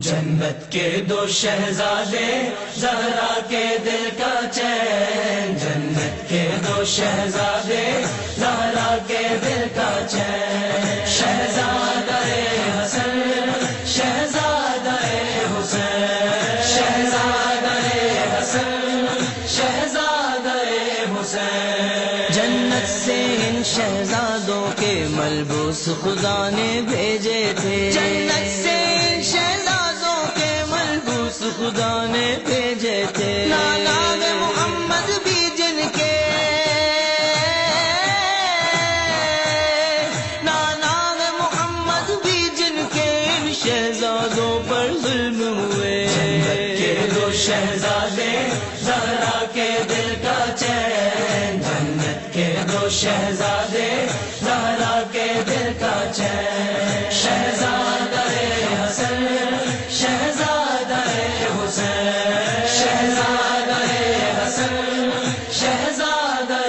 جنت کے دو شہزادے زہرا کے دل کا چین، جنت کے دو شہزادے زہرا کے دل کا چین، شہزادہ حسن شہزادہ حسین، شہزادہ حسن شہزادہ حسین، جنت سے ان شہزادوں کے ملبوس خدا نے بھیجے تھے، جنت سے خدا نے بھیجے تھے، نام محمد بھی جن کے، نام محمد بھی جن کے، ان شہزادوں پر ظلم ہوئے، جنت کے دو شہزادے زہرا کے دل کا چین، جنت کے دو شہزادے زہرا کے دل کا چین، شہزادہ حسن شہزادہ حسین، شہزادہ حسن شہزادہ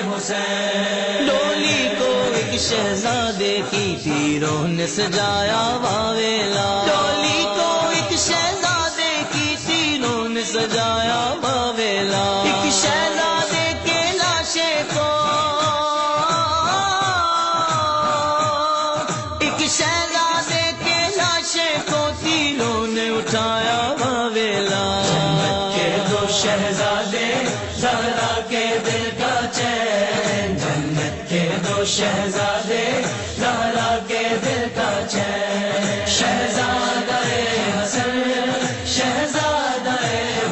حسین، ڈولی کو ایک شہزادے کی تیروں نے سجایا واویلا، ڈولی کو ایک شہزادے کی تیروں نے سجایا واویلا، ایک شہزادے کے لاشے کو، ایک شہزادے کے لاشے کو تیروں نے اٹھایا واویلا، جنت کے دو شہزادے زہرا کے دل کا چین، جنت کے دو شہزادے زہرا کے دل کا چین، شہزادہ حسن شہزادہ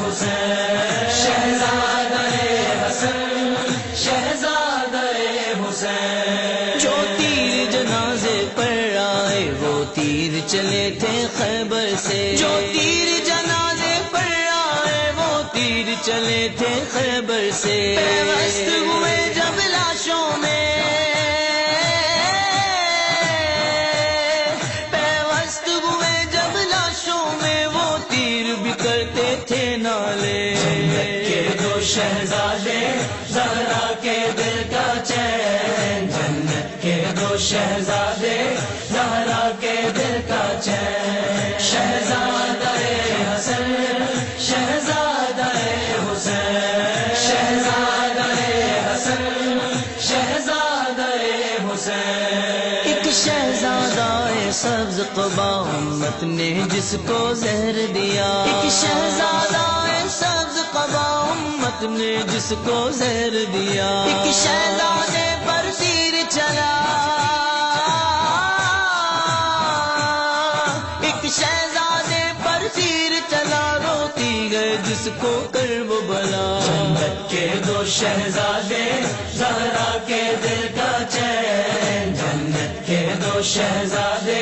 حسین، شہزادہ حسن شہزادہ حسین، جو تیر جنازے پر آئے وہ تیر چلے تھے خیبر سے، جو تیر جنازے پر آئے وہ تیر چلے تھے خیبر سے، پیوست ہوئے جب لاشوں میں، پیوست ہوئے جب لاشوں میں، وہ تیر بھی کرتے تھے نالے، جنت کے دو شہزادے زہرا کے دل کا چین، جنت کے دو شہزادے زہرا کے دل کا چین، شہزادہ حسن شہزادہ حسین، شہزادہ حسن شہزادہ حسین، ایک شہزادہ سبز قبا امت نے جس کو زہر دیا، ایک شہزادہ سبز قبا امت نے جس کو زہر دیا، ایک شہزادے پر تیر چلا، ایک شہزادے پر تیر چلا، روتی گئے جس کو کرب بلا، جنت کے دو شہزادے زہرا کے دل کا چین، جنت کے دو شہزادے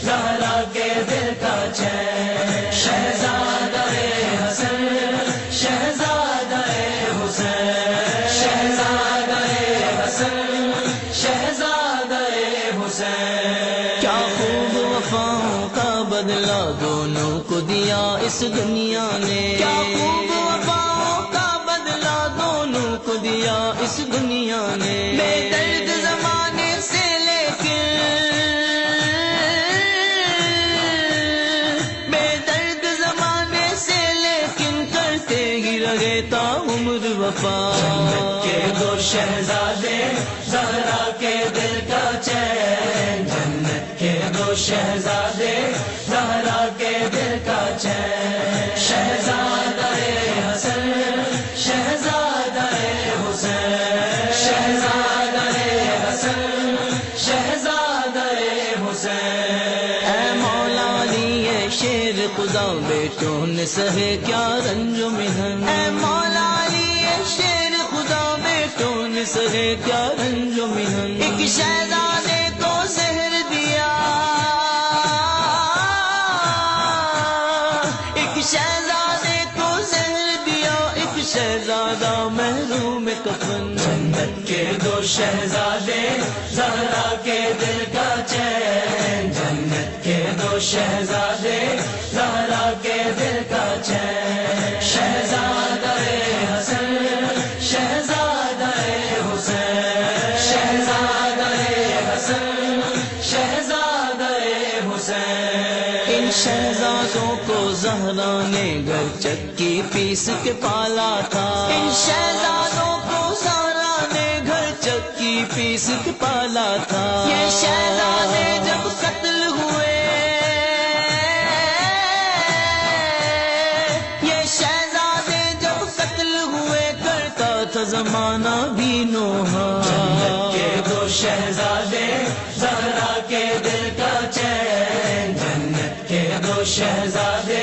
زہرا کے دل کا چین، شہزادہ حسن شہزادہ حسین، شہزادہ حسن شہزادہ حسین، کیا خوب وفاؤں کا بدلہ دونوں کو دیا اس دنیا نے، کیا خوب وفاؤں کا بدلہ دونوں کو دیا اس دنیا نے، بے درد زمانے سے لیکن، بے درد زمانے سے لیکن کرتے ہی رہے تا عمر وفا، جنت کے دو شہزادے زہرا کے دل کا چین، جنت کے دو شہزادے زہرا کے دل کا چین، شہزادہ حسن شہزادہ حسین، شہزادہ حسن شہزادہ حسین، اے مولا علی شیر خدا بیٹوں نے سہے کیا رنج و محن، اے مولا علی شیر خدا بیٹوں نے سہے کیا رنج و محن، ایک شہزادے کو زہر دیا، ایک شہزادے کو زہر دیا، ایک شہزادہ محروم کفن، جنت کے دو شہزادے زہرا کے دل کا چین، جنت کے دو شہزادے زہرا کے دل کا چین، شہزادہ حسن شہزادہ حسین، شہزادہ حسن شہزادہ حسین، ان شہزادوں کو زہرا نے گھر چکی پیس کے پالا تھا، ان شہزادوں کو زہرا نے گھر چکی پیس کے پالا تھا، یہ شہزادے جب قتل ہوئے، یہ شہزادے جب قتل ہوئے کرتا تھا زمانہ بھی نوحہ، جنت کے دو شہزادے زہرا کے دل کا چین، جنت کے دو شہزادے